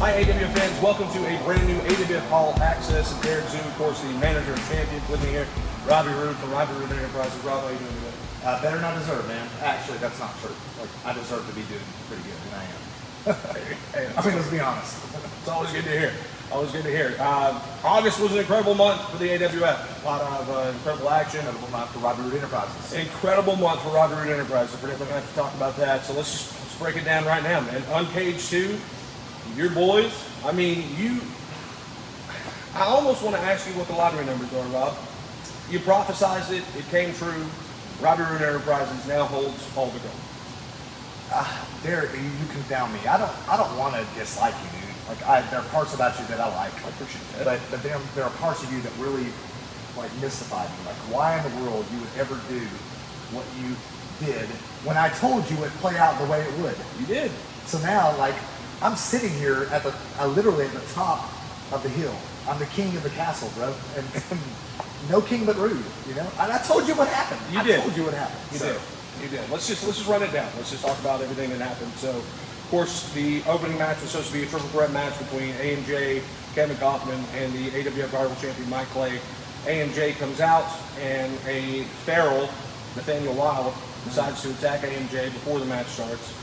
Hi AWF fans, welcome to a brand new AWF All Access. And Derik, of course, the manager of champions with me here. Robbie Rude from Robbie Rude Enterprises. Rob, how you doing today? Better than I deserve, man. Actually, that's not true. Like, I deserve to be doing pretty good, and I am. I mean, let's be honest. It's always good to hear. Always good to hear. August was an incredible month for the AWF. A lot of incredible action. Incredible month for Robbie Rude Enterprises. Incredible month for Robbie Rude Enterprises. We're definitely going to have to talk about that. So let's break it down right now, man. Uncaged 2, your boys. I mean, I almost want to ask you what the lottery numbers are, Rob. You prophesized it. It came true. Robbie Rude Enterprises now holds all the gold. Derik, you can down me. I don't want to dislike you, dude. Like, there are parts about you that I like. I appreciate that. But there are parts of you that really, like, mystify me. Like, why in the world you would ever do what you did when I told you it would play out the way it would? You did. So now, like, I'm sitting here literally at the top of the hill. I'm the king of the castle, bro. And no king but Rude, you know? And I told you what happened. I told you what happened. You did. Let's just run it down. Let's just talk about everything that happened. So, of course, the opening match was supposed to be a triple threat match between AMJ, Kevin Kaufman, and the AWF Rival Champion Mike Clay. AMJ comes out, and a feral Nathaniel Wild decides to attack AMJ before the match starts.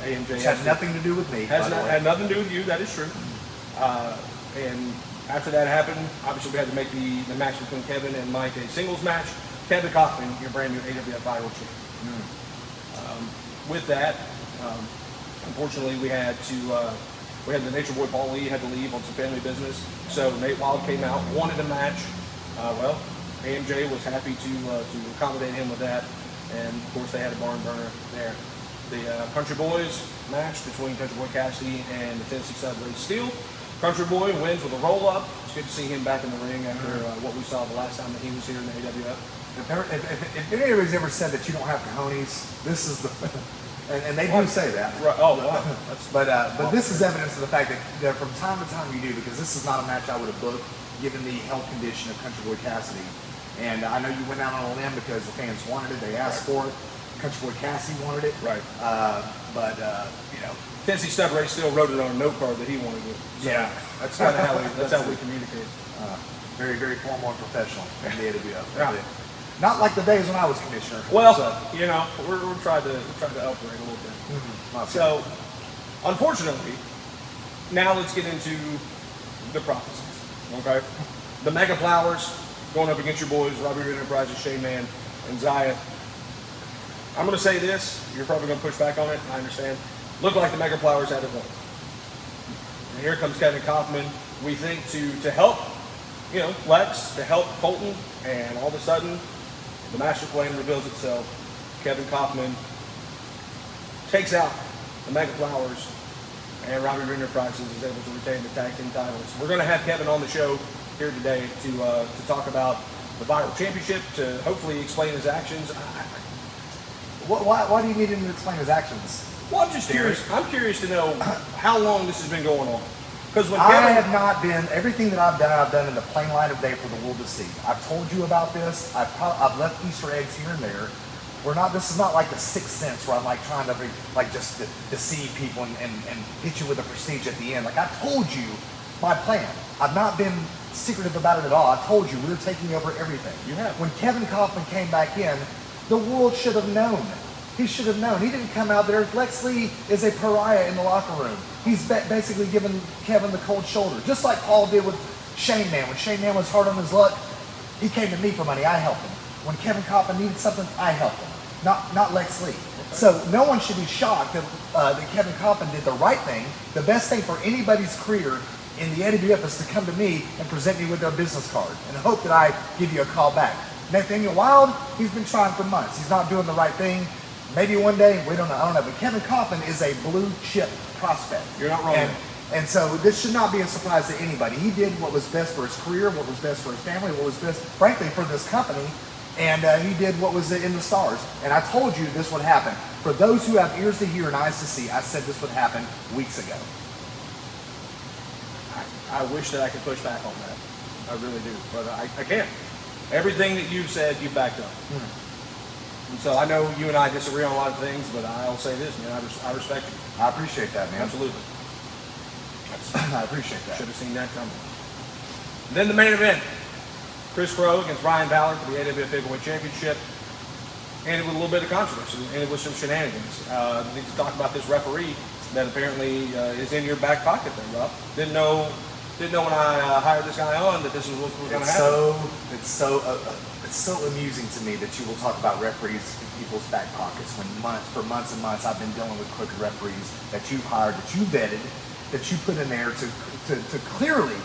AMJ has nothing to do with me. Had nothing to do with you. That is true. And after that happened, obviously we had to make the match between Kevin and Mike a singles match. Kevin Kaufman, your brand new AWF Rival Champion. With that, unfortunately, we had the Nature Boy Paul Lee had to leave on some family business. So Nate Wild came out, wanted a match. Well, AMJ was happy to accommodate him with that, and of course they had a barn burner there. The Country Boys match between Country Boy Cassidy and the Tennessee Stud Ray Steele. Country Boy wins with a roll-up. It's good to see him back in the ring after what we saw the last time that he was here in the AWF. If anybody's ever said that you don't have cojones, this is the... And they do say that. Right. Oh, wow. But this is evidence of the fact that from time to time you do, because this is not a match I would have booked, given the health condition of Country Boy Cassidy. And I know you went out on a limb because the fans wanted it, they asked for it. Country Boy Cassidy wanted it. Right. You know, Tennessee Stud Ray still wrote it on a note card that he wanted it. So yeah. That's kind of how we communicate. Very, very formal and professional in the AWF. Yeah. Not like the days when I was commissioner. Well, you know, we're trying to operate a little bit. So, unfortunately, now let's get into the prophecies. Okay, the Mega Flowers going up against your boys, Robbie Rude Enterprises, Shane Man, and Zaya. I'm going to say this. You're probably going to push back on it. I understand. Look like the Mega Flowers had it won. And here comes Kevin Kaufman. We think to help, you know, Lex, to help Colton, and all of a sudden, the master plan reveals itself. Kevin Kaufman takes out the Mega Flowers, and Robbie Rude Enterprises is able to retain the tag team titles. We're going to have Kevin on the show here today to talk about the Viral Championship, to hopefully explain his actions. Why do you need him to explain his actions? Well, I'm just curious. I'm curious to know how long this has been going on. Because when I have not been, everything that I've done in the plain light of day for the world to see. I've told you about this. I've left Easter eggs here and there. This is not like the Sixth Sense where I'm like trying to just deceive people and hit you with a prestige at the end. Like, I told you my plan. I've not been secretive about it at all. I told you we were taking over everything. You have. When Kevin Kaufman came back in, the world should have known. He should have known. He didn't come out there. Lex Lee is a pariah in the locker room. He's basically giving Kevin the cold shoulder, just like Paul did with Shane Man. When Shane Man was hard on his luck, he came to me for money. I helped him. When Kevin Kaufman needed something, I helped him. Not Lex Lee. Okay. So no one should be shocked that Kevin Kaufman did the right thing. The best thing for anybody's career in the AWF is to come to me and present me with their business card and hope that I give you a call back. Nathaniel Wild, he's been trying for months. He's not doing the right thing. Maybe one day, we don't know, I don't know, but Kevin Kaufman is a blue chip prospect. You're not wrong. And so this should not be a surprise to anybody. He did what was best for his career, what was best for his family, what was best, frankly, for this company, and he did what was in the stars. And I told you this would happen. For those who have ears to hear and eyes to see, I said this would happen weeks ago. I wish that I could push back on that. I really do, but I can't. Everything that you've said, you backed up. And so I know you and I disagree on a lot of things, but I'll say this, man, I respect you. I appreciate that, man. Absolutely. Yes. I appreciate that. Should have seen that coming. And then the main event. Chris Crow against Ryan Ballard for the AWF Heavyweight Championship. And with a little bit of controversy. And with some shenanigans. We need to talk about this referee that apparently is in your back pocket there, Rob. Didn't know when I hired this guy on that this was what was going to happen. It's so amusing to me that you will talk about referees in people's back pockets when for months and months I've been dealing with crooked referees that you've hired, that you vetted, that you put in there to clearly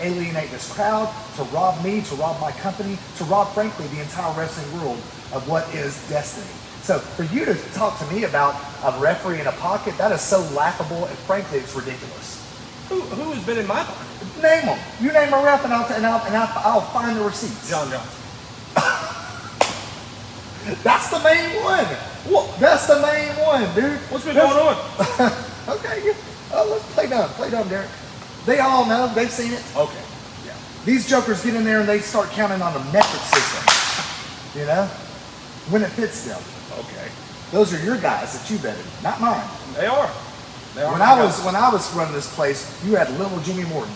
alienate this crowd, to rob me, to rob my company, to rob, frankly, the entire wrestling world of what is destiny. So for you to talk to me about a referee in a pocket, that is so laughable, and frankly, it's ridiculous. Who has been in my pocket? Name them. You name a ref, and I'll find the receipts. John Johnson. That's the main one. What? That's the main one, dude. What's been going on? Okay, let's play dumb. Play dumb, Derik. They all know. They've seen it. Okay. Yeah. These jokers get in there and they start counting on the metric system. You know, when it fits them. Okay. Those are your guys that you vetted, not mine. They are. When I was running this place, you had little Jimmy Morton,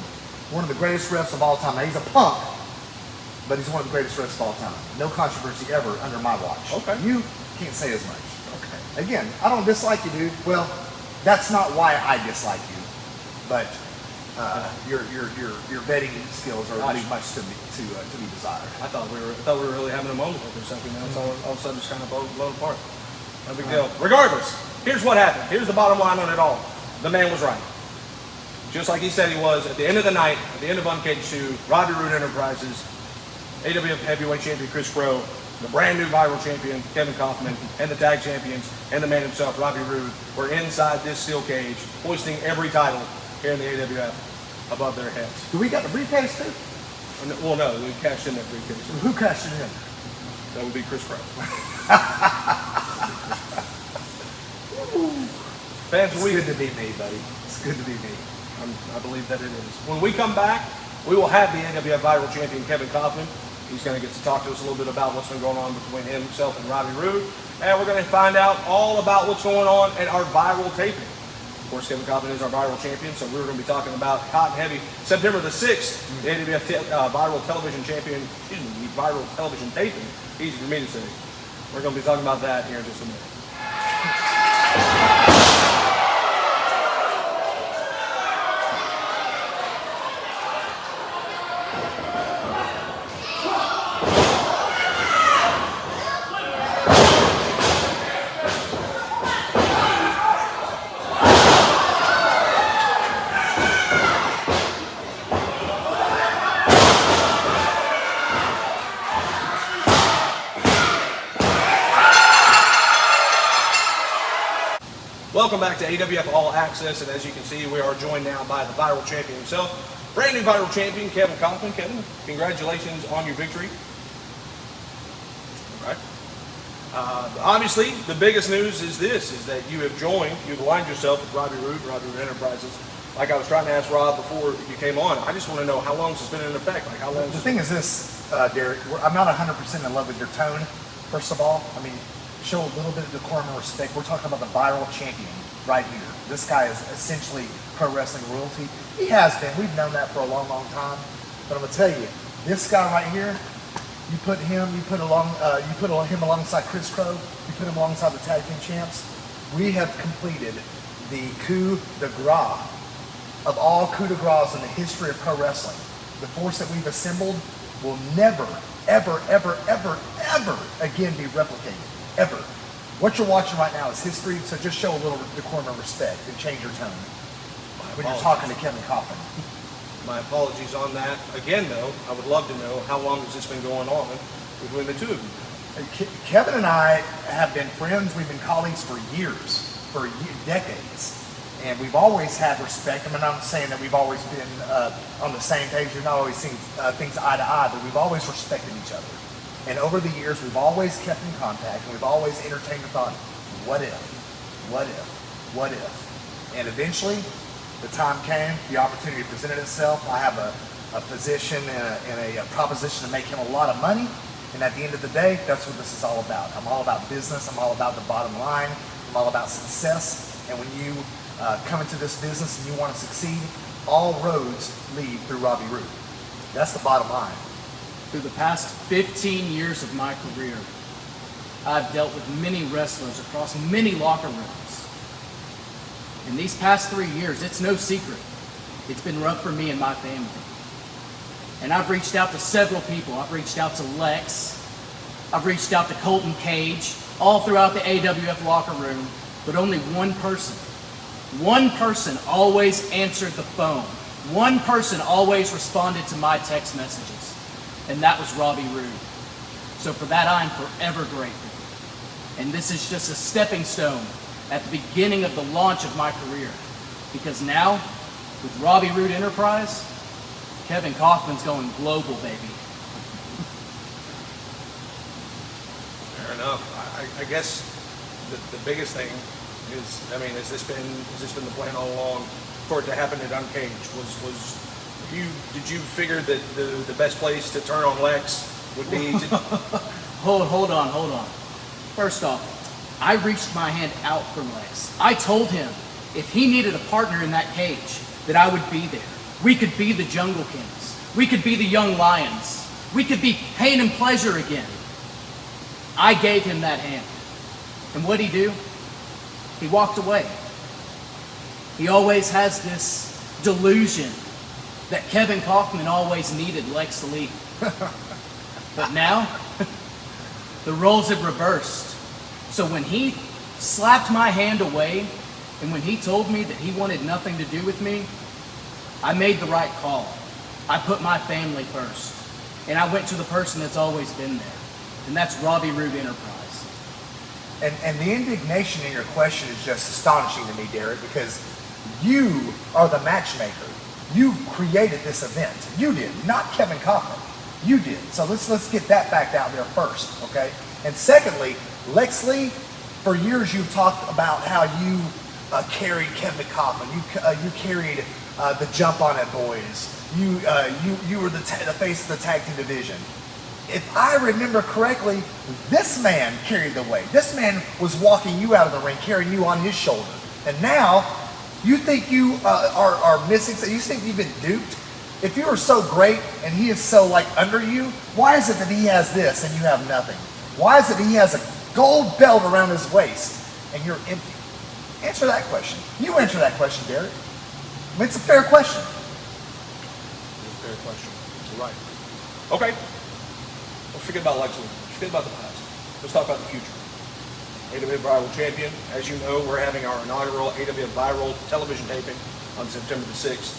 one of the greatest refs of all time. Now he's a punk, but he's one of the greatest refs of all time. No controversy ever under my watch. Okay. You can't say as much. Okay. Again, I don't dislike you, dude. Well, that's not why I dislike you, but your vetting skills are leaving much to be desired. I thought we were really having a moment over something. Now it's all of a sudden just kind of blown apart. No big deal. Regardless, here's what happened. Here's the bottom line on it all. The man was right. Just like he said he was. At the end of the night, at the end of Uncaged 2, Robbie Rude Enterprises, AWF Heavyweight Champion Chris Crow, the brand new viral champion Kevin Kaufman, and the tag champions, and the man himself, Robbie Rude, were inside this steel cage, hoisting every title here in the AWF above their heads. Do we got the briefcase too? Well, no, we cashed in that briefcase. Who cashed it in? That would be Chris Crow. Fans, it's good to be me, buddy. It's good to be me. I believe that it is. When we come back, we will have the AWF Viral Champion Kevin Kaufman. He's going to get to talk to us a little bit about what's been going on between himself and Robbie Rude. And we're going to find out all about what's going on at our viral taping. Of course, Kevin Kaufman is our viral champion, so we're going to be talking about Hot and Heavy. September the 6th, the AWF Viral Television Champion, Viral Television Taping. Easy for me to say. We're going to be talking about that here in just a minute. Welcome back to AWF All Access, and as you can see, we are joined now by the viral champion himself, brand new viral champion, Kevin Kaufman. Kevin, congratulations on your victory. All right. Obviously, the biggest news is that you've aligned yourself with Robbie Rude Enterprises. Like I was trying to ask Rob before you came on, I just want to know how long has this been in effect? Like how long? The thing is this, Derik, I'm not 100% in love with your tone, first of all. I mean, show a little bit of decorum and respect. We're talking about the viral champion right here. This guy is essentially pro wrestling royalty. He has been. We've known that for a long, long time. But I'm gonna tell you, this guy right here, you put him alongside Chris Crow. You put him alongside the tag team champs. We have completed the coup de grace of all coup de grace in the history of pro wrestling. The force that we've assembled will never, ever, ever, ever, ever again be replicated. Ever. What you're watching right now is history, so just show a little decorum and respect and change your tone when you're talking to Kevin Kaufman. My apologies on that. Again, though, I would love to know how long has this been going on between the two of you? Kevin and I have been friends. We've been colleagues for years, decades. And we've always had respect. I mean, I'm not saying that we've always been on the same page. We've not always seen things eye to eye, but we've always respected each other. And over the years, we've always kept in contact, and we've always entertained the thought, what if? What if? What if? And eventually, the time came, the opportunity presented itself. I have a position and a proposition to make him a lot of money. And at the end of the day, that's what this is all about. I'm all about business. I'm all about the bottom line. I'm all about success. And when you come into this business and you want to succeed, all roads lead through Robbie Rude. That's the bottom line. Through the past 15 years of my career, I've dealt with many wrestlers across many locker rooms. In these past 3 years, it's no secret, it's been rough for me and my family. And I've reached out to several people. I've reached out to Lex, I've reached out to Colton Cage, all throughout the AWF locker room, but only one person always answered the phone. One person always responded to my text messages, and that was Robbie Rude. So for that, I am forever grateful. And this is just a stepping stone at the beginning of the launch of my career. Because now, with Robbie Rude Enterprise, Kevin Kaufman's going global, baby. Fair enough. I guess the biggest thing is, I mean, has this been the plan all along for it to happen at Uncaged? Did you figure that the best place to turn on Lex would be to... Hold on. First off, I reached my hand out for Lex. I told him if he needed a partner in that cage, that I would be there. We could be the Jungle Kings. We could be the Young Lions. We could be pain and pleasure again. I gave him that hand. And what'd he do? He walked away. He always has this delusion that Kevin Kaufman always needed Lex to leave. But now, the roles have reversed. So when he slapped my hand away, and when he told me that he wanted nothing to do with me, I made the right call. I put my family first. And I went to the person that's always been there. And that's Robbie Rude Enterprise. And the indignation in your question is just astonishing to me, Derik, because you are the matchmaker. You created this event. You did, not Kevin Kaufman. You did. So let's get that back out there first, okay? And secondly, Lex Lee, for years you've talked about how you carried Kevin Kaufman. You carried the Jump On It boys. You were the face of the tag team division. If I remember correctly, this man carried the weight. This man was walking you out of the ring, carrying you on his shoulder. And now, you think you are missing, you think you've been duped? If you are so great and he is so like under you, why is it that he has this and you have nothing? Why is it that he has a gold belt around his waist and you're empty? Answer that question. You answer that question, Derik. I mean, it's a fair question. It's a fair question. You're right. Okay. Let's forget about Lex Lee. Let's forget about the past. Let's talk about the future. AWF Viral Champion. As you know, we're having our inaugural AWF Viral television taping on September the 6th.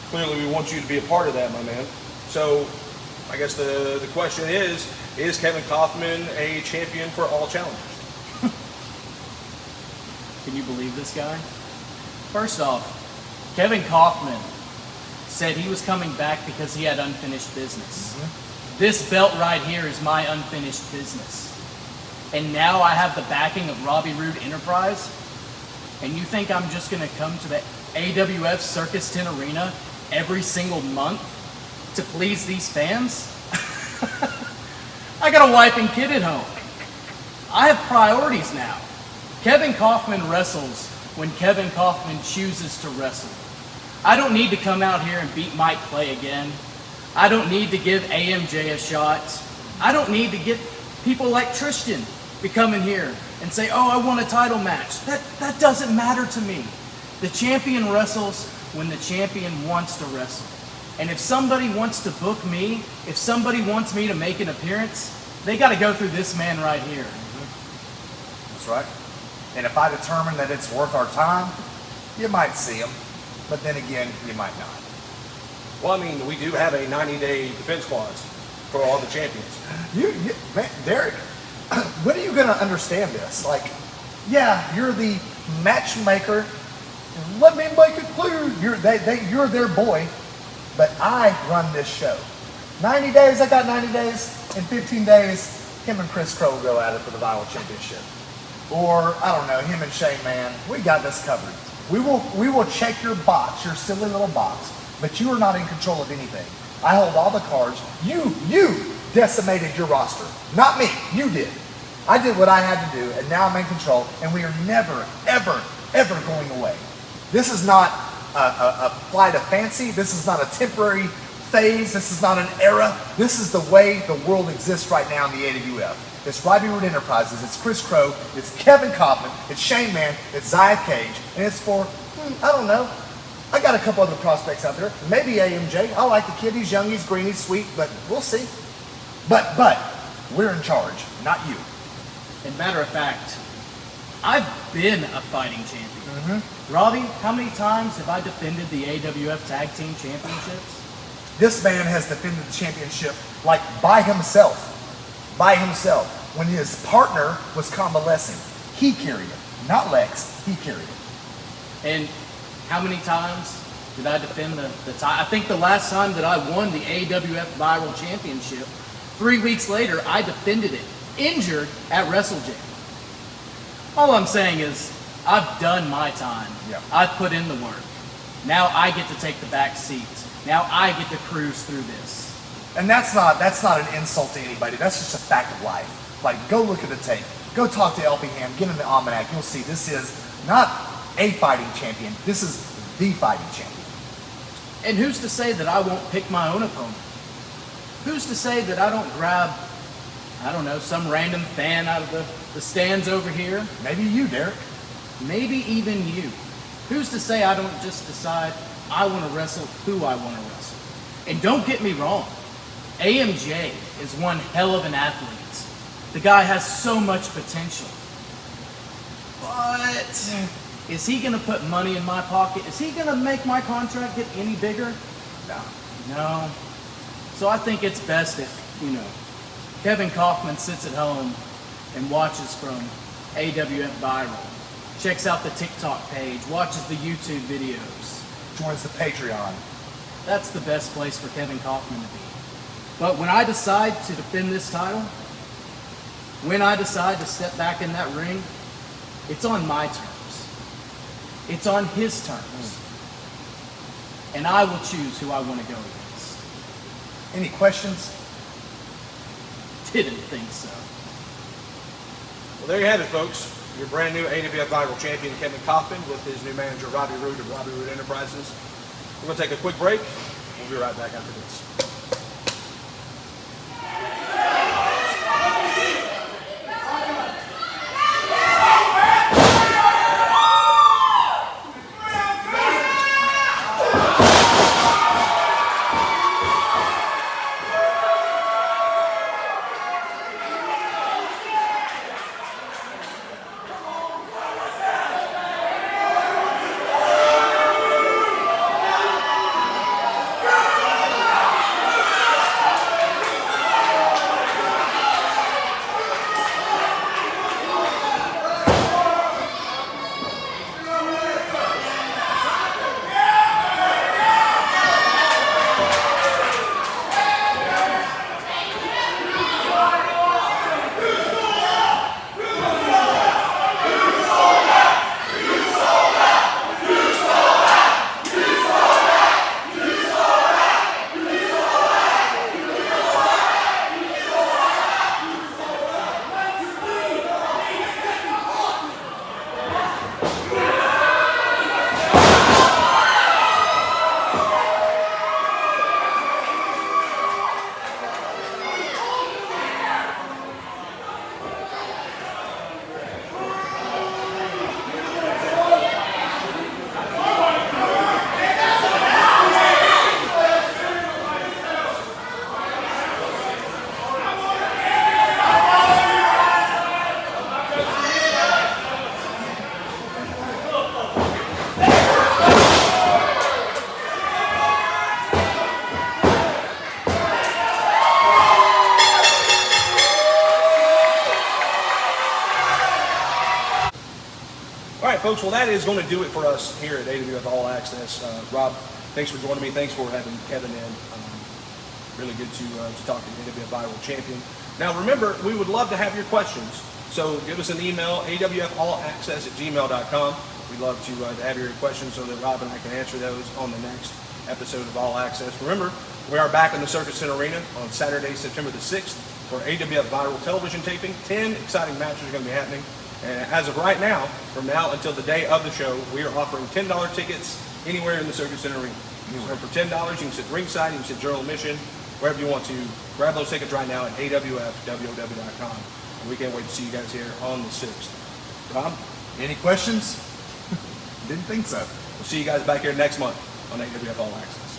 Clearly, we want you to be a part of that, my man. So, I guess the question is Kevin Kaufman a champion for all challengers? Can you believe this guy? First off, Kevin Kaufman said he was coming back because he had unfinished business. Mm-hmm. This belt right here is my unfinished business. And now I have the backing of Robbie Rude Enterprise. And you think I'm just going to come to the AWF Circus 10 Arena every single month to please these fans? I got a wife and kid at home. I have priorities now. Kevin Kaufman wrestles when Kevin Kaufman chooses to wrestle. I don't need to come out here and beat Mike Clay again. I don't need to give AMJ a shot. I don't need to get people like Tristan to come in here and say, oh, I want a title match. That doesn't matter to me. The champion wrestles when the champion wants to wrestle. And if somebody wants to book me, if somebody wants me to make an appearance, they got to go through this man right here. That's right. And if I determine that it's worth our time, you might see him. But then again, you might not. Well, I mean, we do have a 90-day defense clause for all the champions. Man, Derik, when are you going to understand this? Like, yeah, you're the matchmaker. Let me make it clear. You're their boy, but I run this show. 90 days, I got 90 days. In 15 days, him and Chris Crow will go at it for the Viral Championship. Or, I don't know, him and Shane, man, we got this covered. We will check your box, your silly little box, but you are not in control of anything. I hold all the cards. You decimated your roster. Not me. You did. I did what I had to do, and now I'm in control, and we are never, ever, ever going away. This is not a flight of fancy. This is not a temporary phase. This is not an era. This is the way the world exists right now in the AWF. It's Robbie Rude Enterprises. It's Chris Crow. It's Kevin Kaufman. It's Shane Mann. It's Zia Cage. And it's for, I don't know. I got a couple other prospects out there. Maybe AMJ. I like the kid. He's young. He's green. He's sweet. But we'll see. But we're in charge, not you. And matter of fact, I've been a fighting champion. Robbie, how many times have I defended the AWF Tag Team Championships? This man has defended the championship like by himself. By himself. When his partner was convalescing, he carried it. Not Lex, he carried it. And how many times did I defend the title? I think the last time that I won the AWF Viral Championship, 3 weeks later, I defended it, injured at WrestleJam. All I'm saying is, I've done my time. Yeah. I've put in the work. Now I get to take the back seat. Now I get to cruise through this. And that's not an insult to anybody. That's just a fact of life. Like, go look at the tape. Go talk to LP Ham. Get in the almanac. You'll see this is not a fighting champion. This is the fighting champion. And who's to say that I won't pick my own opponent? Who's to say that I don't grab, I don't know, some random fan out of the stands over here? Maybe you, Derik. Maybe even you. Who's to say I don't just decide I want to wrestle who I want to wrestle? And don't get me wrong, AMJ is one hell of an athlete. The guy has so much potential. But is he going to put money in my pocket? Is he going to make my contract get any bigger? No. So I think it's best if, Kevin Kaufman sits at home and watches from AWF Viral, checks out the TikTok page, watches the YouTube videos, Joins the Patreon. That's the best place for Kevin Kaufman to be. But when I decide to defend this title, when I decide to step back in that ring, it's on my terms. It's on his terms. And I will choose who I want to go against. Any questions? Didn't think so. Well, there you have it, folks. Your brand new AWF Viral Champion, Kevin Kaufman, with his new manager, Robbie Rude of Robbie Rude Enterprises. We're going to take a quick break. We'll be right back after this. Folks, well, that is going to do it for us here at AWF All Access. Rob, thanks for joining me. Thanks for having Kevin in. Really good to talk to the AWF Viral Champion. Now, remember, we would love to have your questions. So give us an email, awfallaccess@gmail.com. We'd love to have your questions so that Rob and I can answer those on the next episode of All Access. Remember, we are back in the Circuit Center Arena on Saturday, September the 6th for AWF Viral television taping. 10 exciting matches are going to be happening. And as of right now, from now until the day of the show, we are offering $10 tickets anywhere in the Circus Center arena. So for $10, you can sit ringside, you can sit general admission, wherever you want to. Grab those tickets right now at awfwow.com. And we can't wait to see you guys here on the 6th. Rob? Any questions? Didn't think so. We'll see you guys back here next month on AWF All Access.